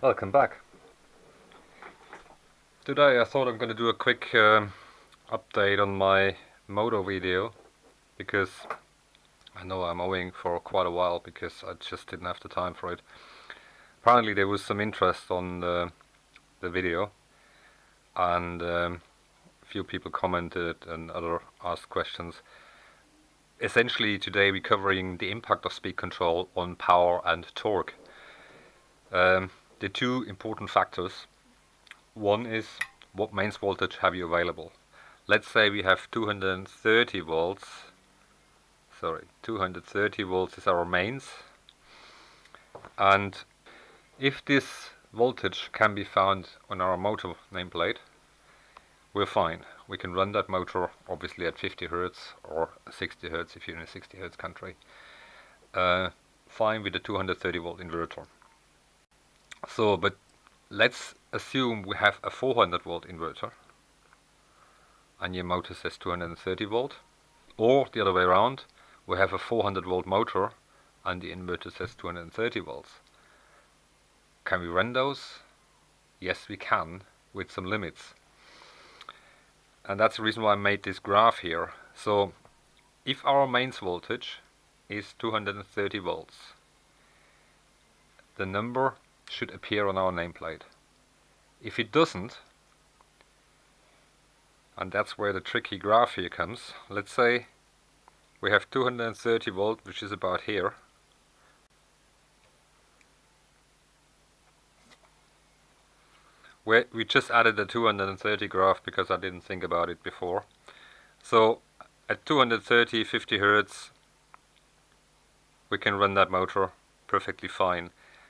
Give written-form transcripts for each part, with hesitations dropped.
Welcome back. Today I thought I'm going to do a quick update on my motor video, because I know I'm owing for quite a while because I just didn't have the time for it. Apparently there was some interest on the video, and a few people commented and other asked questions. Essentially today we're covering the impact of speed control on power and torque. The two important factors. One is, what mains voltage have you available? Let's say we have 230 volts. 230 volts is our mains. And if this voltage can be found on our motor nameplate, we're fine. We can run that motor obviously at 50 Hertz or 60 Hertz if you're in a 60 Hertz country. Fine with a 230 volt inverter. But let's assume we have a 400 volt inverter and your motor says 230 volt, or the other way around, we have a 400 volt motor and the inverter says 230 volts. Can we run those? Yes, we can, with some limits. And that's the reason why I made this graph here. So if our mains voltage is 230 volts, the number should appear on our nameplate. If it doesn't, and that's where the tricky graph here comes, let's say we have 230 volt, which is about here. We just added the 230 graph because I didn't think about it before. So at 230, 50 Hertz, we can run that motor perfectly fine.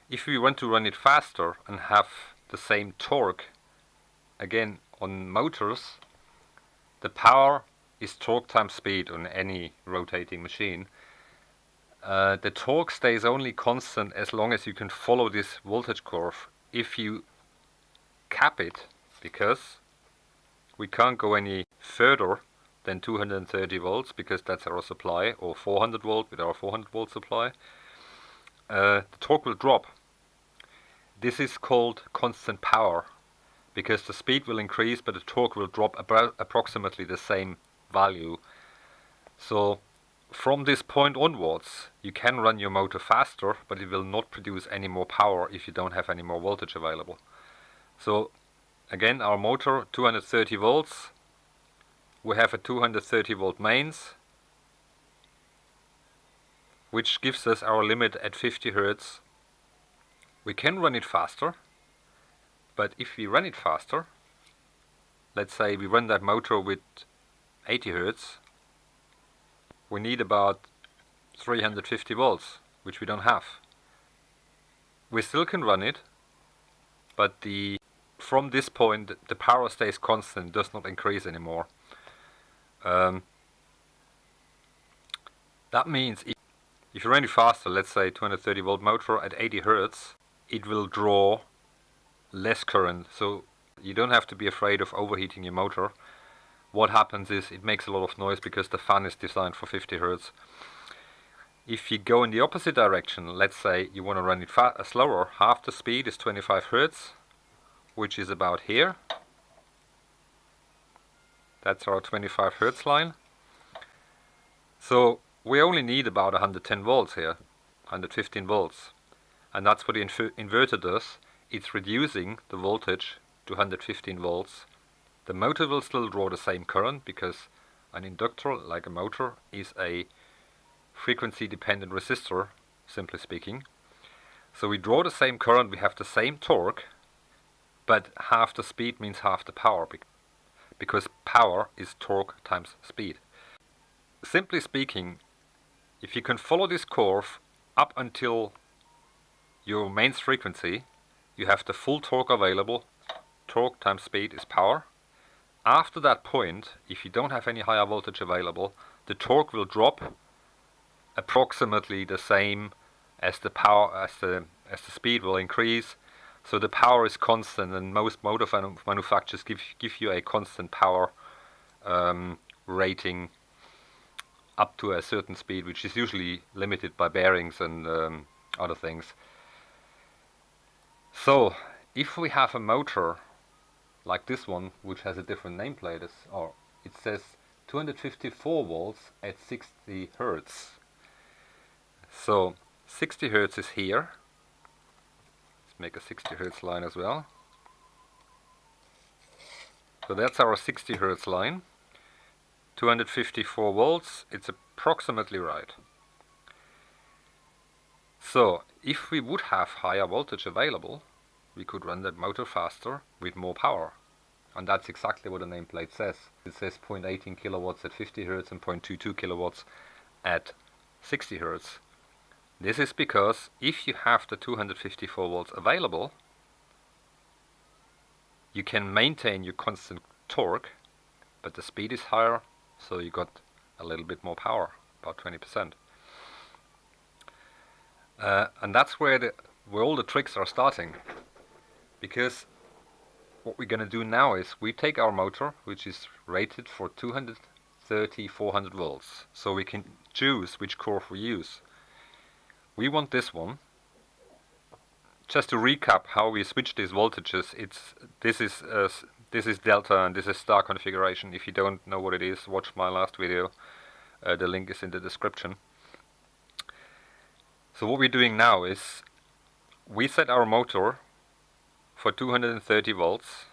If we want to run it faster and have the same torque, again on motors, the power is torque times speed on any rotating machine. The torque stays only constant as long as you can follow this voltage curve. If you cap it, because we can't go any further than 230 volts because that's our supply, or 400 volt with our 400 volt supply, the torque will drop. This is called constant power, because the speed will increase but the torque will drop about approximately the same value. So from this point onwards you can run your motor faster, but it will not produce any more power if you don't have any more voltage available. So again, our motor 230 volts, we have a 230 volt mains, which gives us our limit at 50 Hertz. We can run it faster, but if we run it faster, let's say we run that motor with 80 Hertz, we need about 350 volts, which we don't have. We still can run it, but from this point the power stays constant, does not increase anymore. That means if you run it faster, let's say 230 volt motor at 80 Hertz, it will draw less current, so you don't have to be afraid of overheating your motor. What happens is it makes a lot of noise because the fan is designed for 50 Hertz. If you go in the opposite direction, let's say you want to run it slower, half the speed is 25 Hertz, which is about here. That's our 25 Hertz line. So we only need about 110 volts here, 115 volts. And that's what the inverter does. It's reducing the voltage to 115 volts. The motor will still draw the same current, because an inductor, like a motor, is a frequency dependent resistor, simply speaking. So we draw the same current, we have the same torque, but half the speed means half the power, because power is torque times speed. Simply speaking, if you can follow this curve up until your mains frequency, you have the full torque available. Torque times speed is power. After that point, if you don't have any higher voltage available, the torque will drop approximately the same as the power, as the speed will increase. So the power is constant, and most motor manufacturers give you a constant power rating up to a certain speed, which is usually limited by bearings and other things. So if we have a motor like this one, which has a different nameplate, or it says 254 volts at 60 hertz. So 60 hertz is here. Let's make a 60 hertz line as well. So that's our 60 hertz line. 254 volts, it's approximately right. So if we would have higher voltage available, we could run that motor faster with more power. And that's exactly what the nameplate says. It says 0.18 kilowatts at 50 hertz and 0.22 kilowatts at 60 hertz. This is because if you have the 254 volts available, you can maintain your constant torque, but the speed is higher, so you got a little bit more power, about 20%. And that's where all the tricks are starting, because what we're going to do now is we take our motor, which is rated for 230, 400 volts, so we can choose which curve we use. We want this one. Just to recap how we switch these voltages, this is delta and this is star configuration. If you don't know what it is, watch my last video. The link is in the description. So what we're doing now is we set our motor for 230 volts,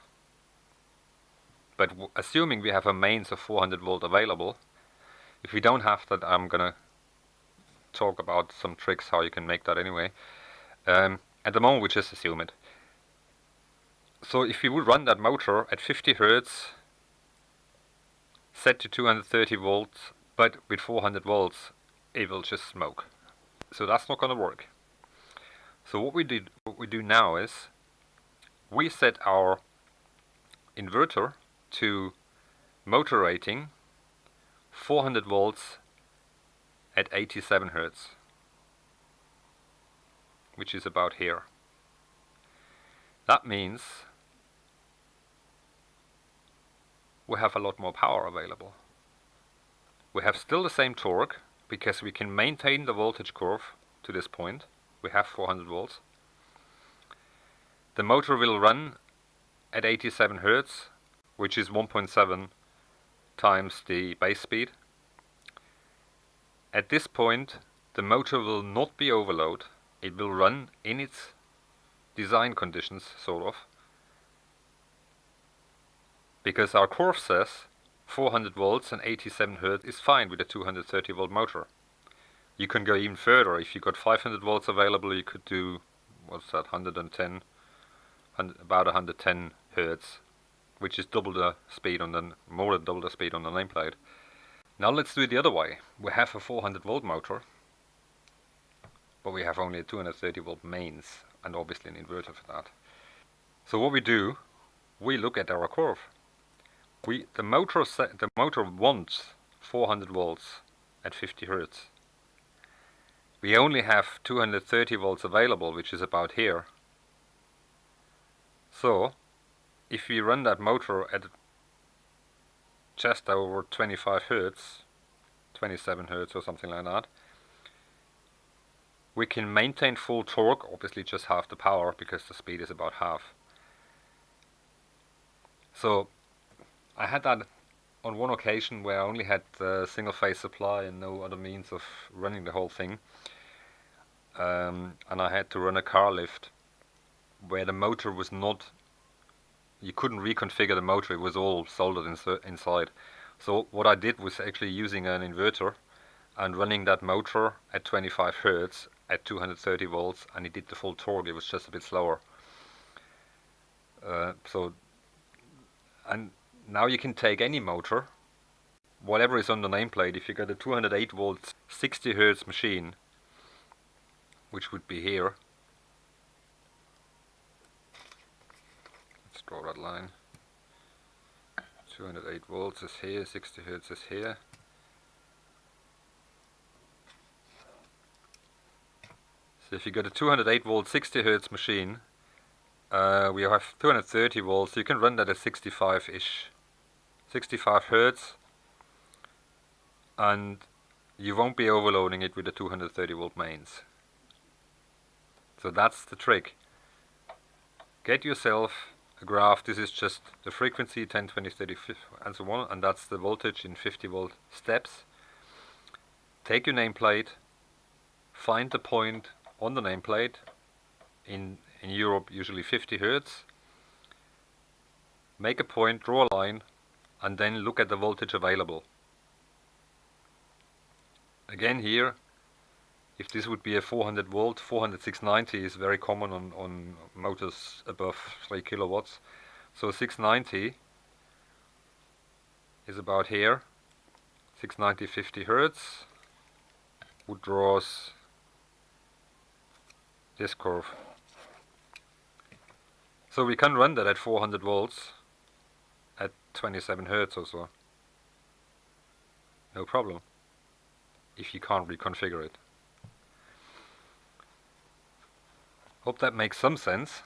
but assuming we have a mains of 400 volt available. If we don't have that, I'm gonna talk about some tricks how you can make that anyway. At the moment we just assume it. So if you would run that motor at 50 hertz, set to 230 volts, but with 400 volts, it will just smoke. So that's not gonna work. So what we do now is we set our inverter to motor rating 400 volts at 87 hertz, which is about here. That means we have a lot more power available. We have still the same torque because we can maintain the voltage curve to this point. We have 400 volts. The motor will run at 87 hertz, which is 1.7 times the base speed. At this point, the motor will not be overload. It will run in its design conditions, sort of, because our curve says 400 volts and 87 hertz is fine with a 230 volt motor. You can go even further. If you got 500 volts available, you could do, what's that, 110, about 110 hertz, which is double the speed on the, more than double the speed on the nameplate. Now let's do it the other way. We have a 400 volt motor, but we have only a 230 volt mains, and obviously an inverter for that. So what we do, we look at our curve. The motor wants 400 volts at 50 hertz. We only have 230 volts available, which is about here. So if we run that motor at just over 25 hertz, 27 hertz or something like that, we can maintain full torque, obviously just half the power because the speed is about half. So I had that on one occasion where I only had the single phase supply and no other means of running the whole thing, and I had to run a car lift where the motor was not, you couldn't reconfigure the motor, it was all soldered inside. So what I did was actually using an inverter and running that motor at 25 hertz at 230 volts, and it did the full torque. It was just a bit slower. And now you can take any motor, whatever is on the nameplate. If you got a 208 volts 60 hertz machine, which would be here, let's draw that line. 208 volts is here, 60 hertz is here. So if you got a 208 volt 60 hertz machine, we have 230 volts. You can run that at 65-ish, 65 hertz, and you won't be overloading it with the 230 volt mains. So that's the trick. get yourself a graph. This is just the frequency 10, 20, 30, 50, and so on, and that's the voltage in 50 volt steps. Take your nameplate, find the point on the nameplate, in Europe usually 50 Hertz, make a point, draw a line, and then look at the voltage available. Again here, if this would be a 400 volt, 400 690 is very common on motors above 3 kilowatts. So 690 is about here, 690 50 Hertz, would draw us this curve. So we can run that at 400 volts at 27 Hertz or so. No problem, if you can't reconfigure it. Hope that makes some sense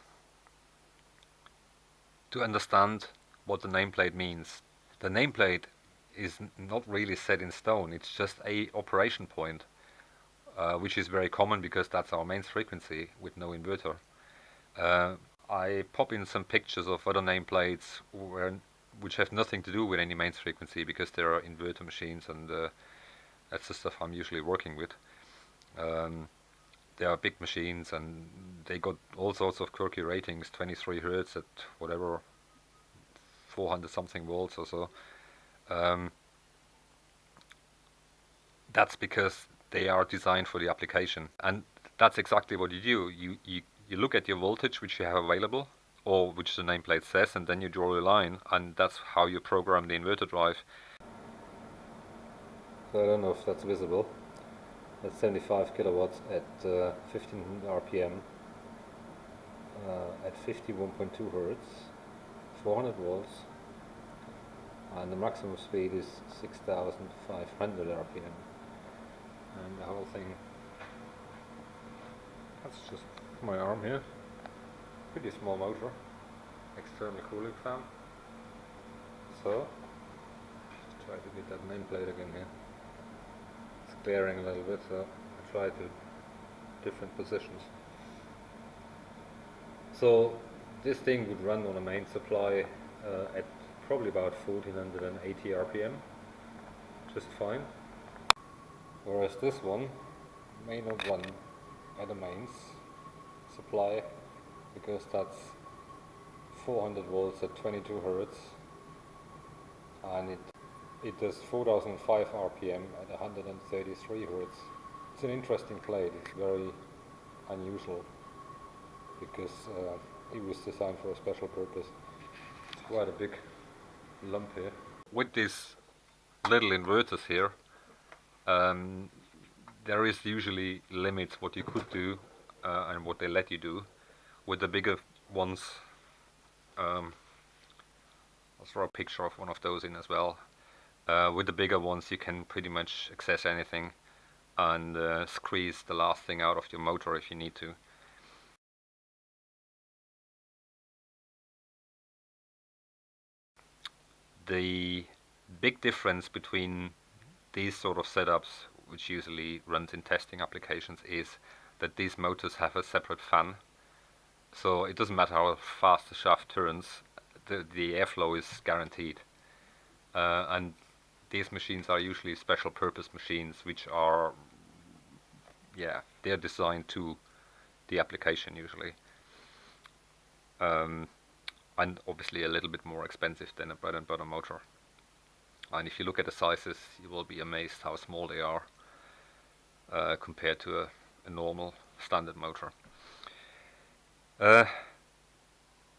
to understand what the nameplate means. The nameplate is not really set in stone, it's just a operation point, which is very common because that's our mains frequency with no inverter. I pop in some pictures of other nameplates which have nothing to do with any mains frequency because there are inverter machines, and that's the stuff I'm usually working with. They are big machines and they got all sorts of quirky ratings, 23 Hertz at whatever, 400 something volts or so. That's because they are designed for the application, and that's exactly what you do. You look at your voltage which you have available, or which the nameplate says, and then you draw a line, and that's how you program the inverter drive. So I don't know if that's visible. That's 75 kilowatts at 1500 RPM at 51.2 Hertz, 400 volts, and the maximum speed is 6500 RPM. And the whole thing, that's just my arm here, pretty small motor, external cooling fan. So, just try to get that nameplate again here. It's glaring a little bit, so I try to different positions. So this thing would run on a main supply at probably about 1480 RPM, just fine. Whereas this one may not run at a mains supply because that's 400 volts at 22 Hertz, and it does 4005 RPM at 133 Hertz. It's an interesting plate. It's very unusual because it was designed for a special purpose. It's quite a big lump here. With these little inverters here, there is usually limits what you could do and what they let you do. With the bigger ones, I'll throw a picture of one of those in as well. With the bigger ones you can pretty much access anything and squeeze the last thing out of your motor if you need to. The big difference between these sort of setups, which usually runs in testing applications, is that these motors have a separate fan. So it doesn't matter how fast the shaft turns, the airflow is guaranteed. And these machines are usually special purpose machines, which are, yeah, they're designed to the application usually. And obviously a little bit more expensive than a bread and butter motor. And if you look at the sizes, you will be amazed how small they are compared to a normal standard motor.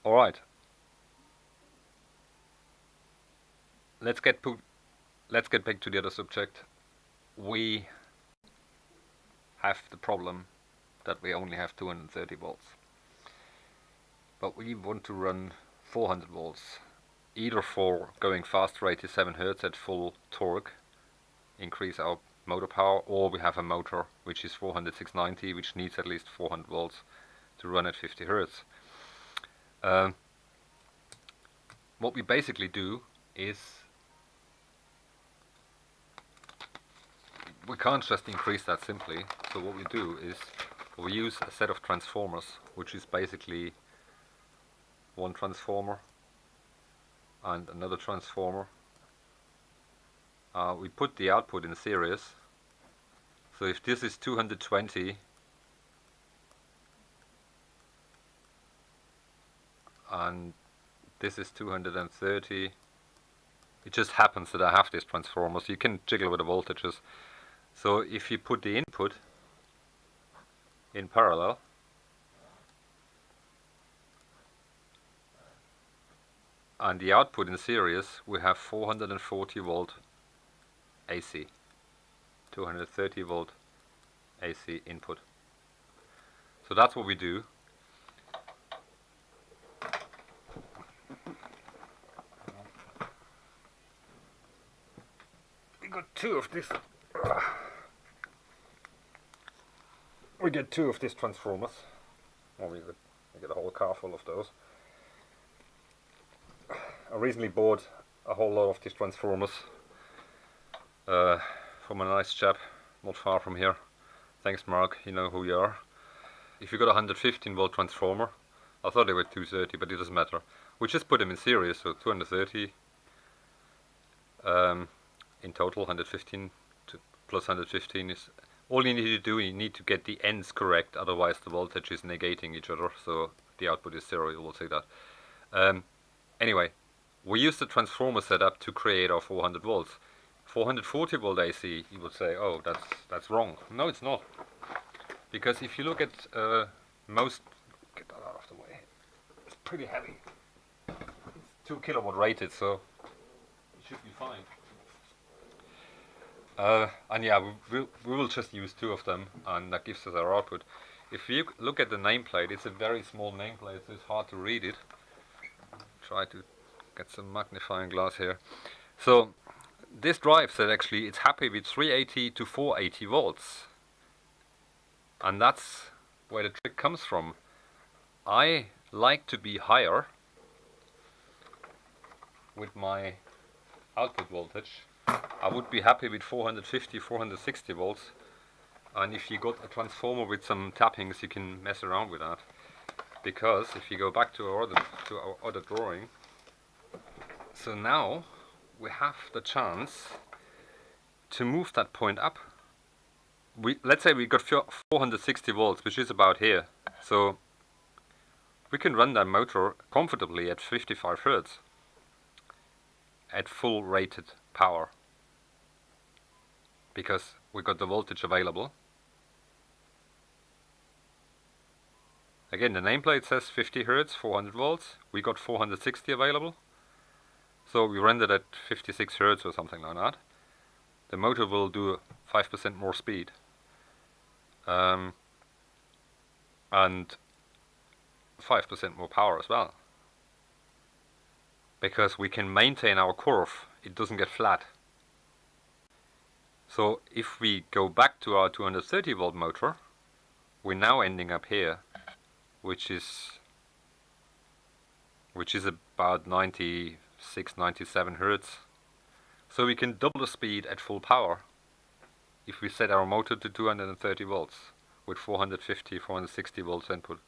Alright, let's get back to the other subject. We have the problem that we only have 230 volts, but we want to run 400 volts, either for going faster 87 Hertz at full torque, increase our motor power, or we have a motor which is 400 690 which needs at least 400 volts to run at 50 Hertz. What we basically do is we can't just increase that simply, so what we do is we use a set of transformers which is basically one transformer and another transformer. We put the output in series. So if this is 220 and this is 230, it just happens that I have this transformer, so you can jiggle with the voltages. So if you put the input in parallel, and the output in series, we have 440 volt AC, 230 volt AC input. So that's what we do. We got two of this. We get two of these transformers. Or we get a whole car full of those. I recently bought a whole lot of these transformers from a nice chap not far from here. Thanks Mark, you know who you are. If you got a 115 volt transformer, I thought they were 230, but it doesn't matter. We just put them in series, so 230 in total, 115 plus 115 is all you need to do. You need to get the ends correct, otherwise the voltage is negating each other, so the output is zero, you will see that. Anyway, we use the transformer setup to create our 400 volts. 440 volt AC, you would say, oh, that's wrong. No, it's not. Because if you look at most, get that out of the way, it's pretty heavy. It's 2 kilowatt rated, so it should be fine. And yeah, we will just use two of them, and that gives us our output. If you look at the nameplate, it's a very small nameplate, so it's hard to read it. Try to get some magnifying glass here. So this drive said actually it's happy with 380 to 480 volts, and that's where the trick comes from. I like to be higher with my output voltage. I would be happy with 450, 460 volts, and if you got a transformer with some tappings, you can mess around with that. Because if you go back to our other drawing, so now we have the chance to move that point up. Let's say we got 460 volts, which is about here. So we can run that motor comfortably at 55 Hertz at full rated power, because we got the voltage available. Again, the nameplate says 50 Hertz, 400 volts. We got 460 available. So we rendered at 56 Hertz or something like that. The motor will do 5% more speed. And 5% more power as well. Because we can maintain our curve, it doesn't get flat. So if we go back to our 230 volt motor, we're now ending up here, which is about 96, 97 Hertz. So we can double the speed at full power if we set our motor to 230 volts with 450, 460 volts input.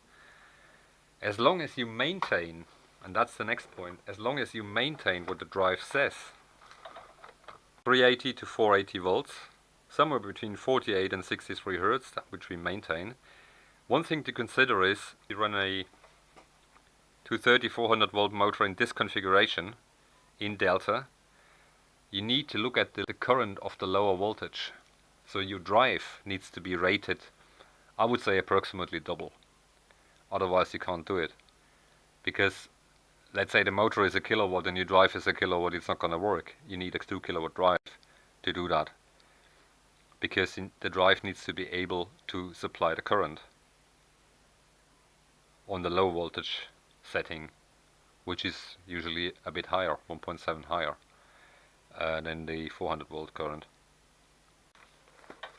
As long as you maintain, and that's the next point, as long as you maintain what the drive says, 380 to 480 volts, somewhere between 48 and 63 Hertz, which we maintain. One thing to consider is, you run a 230, 400 volt motor in this configuration, in delta, you need to look at the current of the lower voltage. So your drive needs to be rated, I would say approximately double. Otherwise you can't do it. Because let's say the motor is a kilowatt and your drive is a kilowatt, it's not going to work. You need a 2 kilowatt drive to do that. Because the drive needs to be able to supply the current on the low voltage setting, which is usually a bit higher, 1.7 higher than the 400 volt current.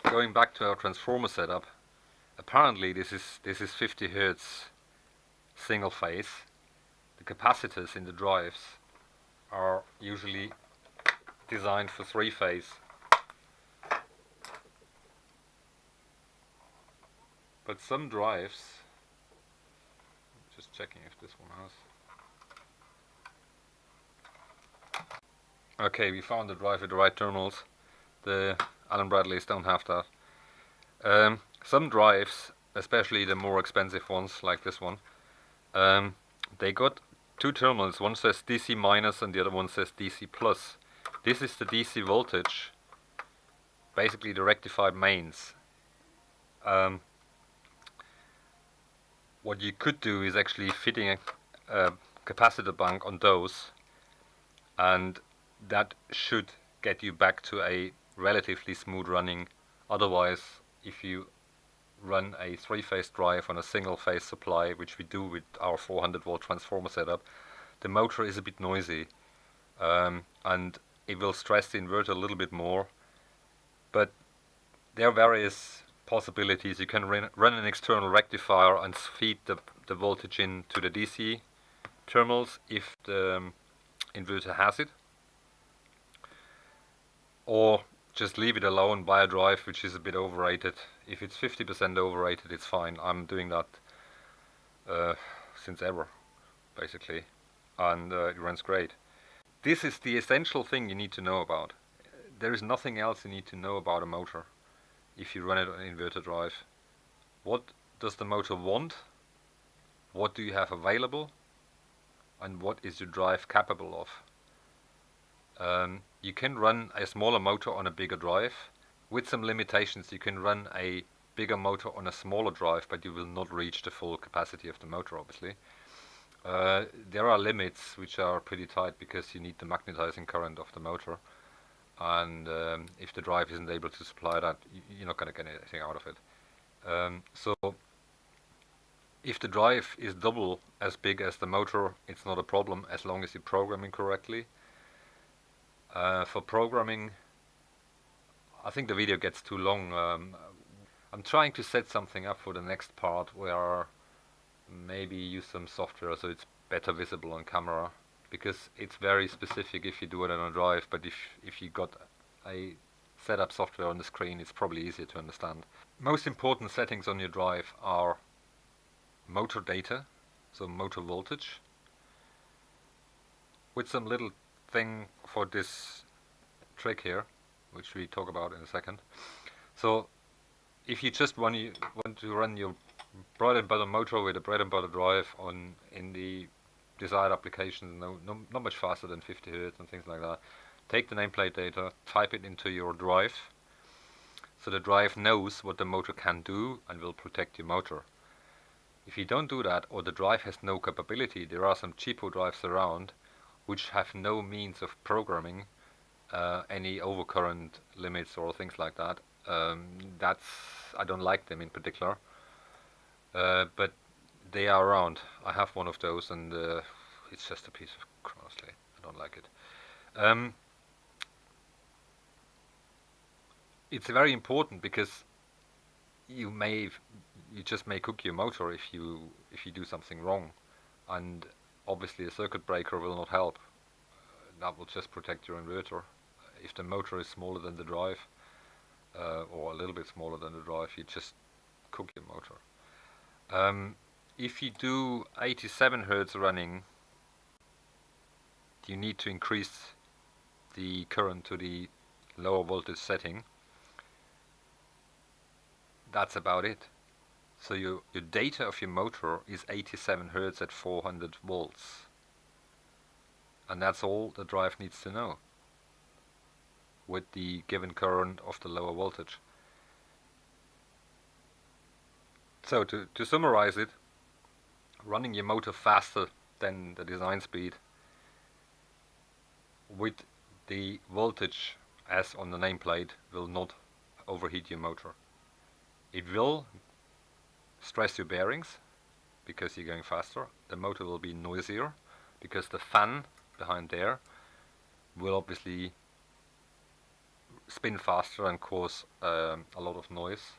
Going back to our transformer setup, apparently this is 50 Hertz single phase. The capacitors in the drives are usually designed for 3-phase. But some drives, just checking if this one has, Okay, we found the drive with the right terminals. The Allen Bradleys don't have that. Some drives, especially the more expensive ones like this one, they got two terminals. One says DC minus and the other one says DC plus. This is the DC voltage, basically the rectified mains. What you could do is actually fitting a capacitor bank on those, and that should get you back to a relatively smooth running. Otherwise, if you run a three-phase drive on a single-phase supply, which we do with our 400-volt transformer setup, the motor is a bit noisy, and it will stress the inverter a little bit more. But there are various possibilities. You can run an external rectifier and feed the voltage into the DC terminals if the inverter has it, or just leave it alone, buy a drive which is a bit overrated. If it's 50% overrated, it's fine. I'm doing that since ever, basically, and it runs great. This is the essential thing you need to know about. There is nothing else you need to know about a motor if you run it on an inverter drive. What does the motor want? What do you have available? And what is your drive capable of? You can run a smaller motor on a bigger drive. With some limitations, you can run a bigger motor on a smaller drive, but you will not reach the full capacity of the motor, obviously. There are limits which are pretty tight because you need the magnetizing current of the motor, and if the drive isn't able to supply that, you're not going to get anything out of it. So if the drive is double as big as the motor, it's not a problem as long as you're programming correctly. For programming, I think the video gets too long. I'm trying to set something up for the next part where maybe use some software so it's better visible on camera, because it's very specific if you do it on a drive, but if you got a setup software on the screen, it's probably easier to understand. Most important settings on your drive are motor data, so motor voltage, with some little thing for this trick here, which we talk about in a second. So if you just want to run your bread and butter motor with a bread and butter drive in the desired application, not much faster than 50 Hz and things like that, take the nameplate data, type it into your drive, so the drive knows what the motor can do and will protect your motor. If you don't do that, or the drive has no capability, there are some cheapo drives around which have no means of programming any overcurrent limits or things like that. I don't like them in particular, but they are around. I have one of those, and it's just a piece of crap. Honestly, I don't like it. It's very important because you just may cook your motor if you do something wrong, and obviously a circuit breaker will not help. That will just protect your inverter. If the motor is smaller than the drive, or a little bit smaller than the drive, you just cook your motor. If you do 87 Hz running, you need to increase the current to the lower voltage setting. That's about it. So your data of your motor is 87 Hz at 400 volts. And that's all the drive needs to know with the given current of the lower voltage. So to summarize it, running your motor faster than the design speed with the voltage as on the nameplate will not overheat your motor. It will stress your bearings because you're going faster. The motor will be noisier because the fan behind there will obviously spin faster and cause a lot of noise.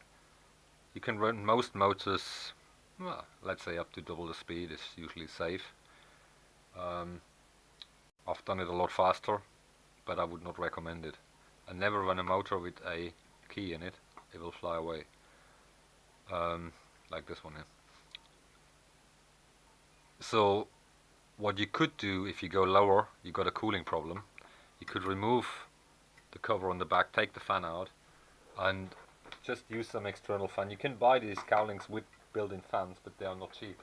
You can run most motors, well, let's say up to double the speed is usually safe. I've done it a lot faster, but I would not recommend it. And never run a motor with a key in it, it will fly away. Like this one here. So what you could do if you go lower, you got a cooling problem, you could remove the cover on the back, take the fan out, and just use some external fan. You can buy these cowlings with built-in fans, but they are not cheap.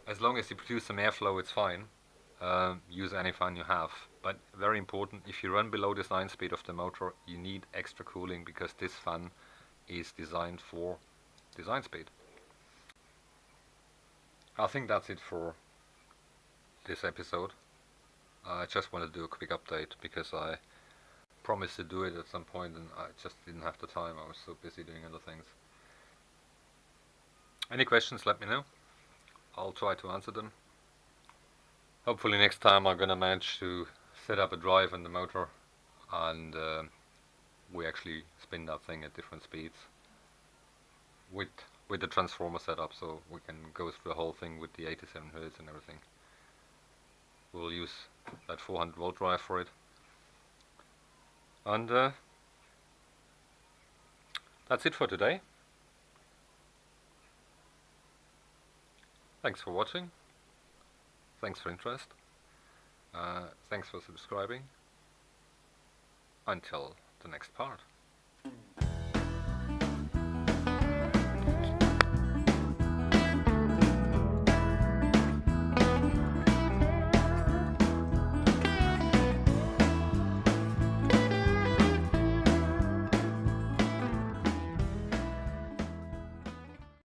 As long as you produce some airflow, it's fine. Use any fan you have. But very important, if you run below design speed of the motor, you need extra cooling because this fan is designed for design speed. I think that's it for this episode. I just wanted to do a quick update because I promised to do it at some point and I just didn't have the time. I was so busy doing other things. Any questions, let me know. I'll try to answer them. Hopefully next time I'm gonna manage to set up a drive on the motor and we actually spin that thing at different speeds with the transformer setup, so we can go through the whole thing with the 87 Hz and everything. We'll use that 400 volt drive for it. And that's it for today. Thanks for watching. Thanks for interest. Thanks for subscribing. Until the next part.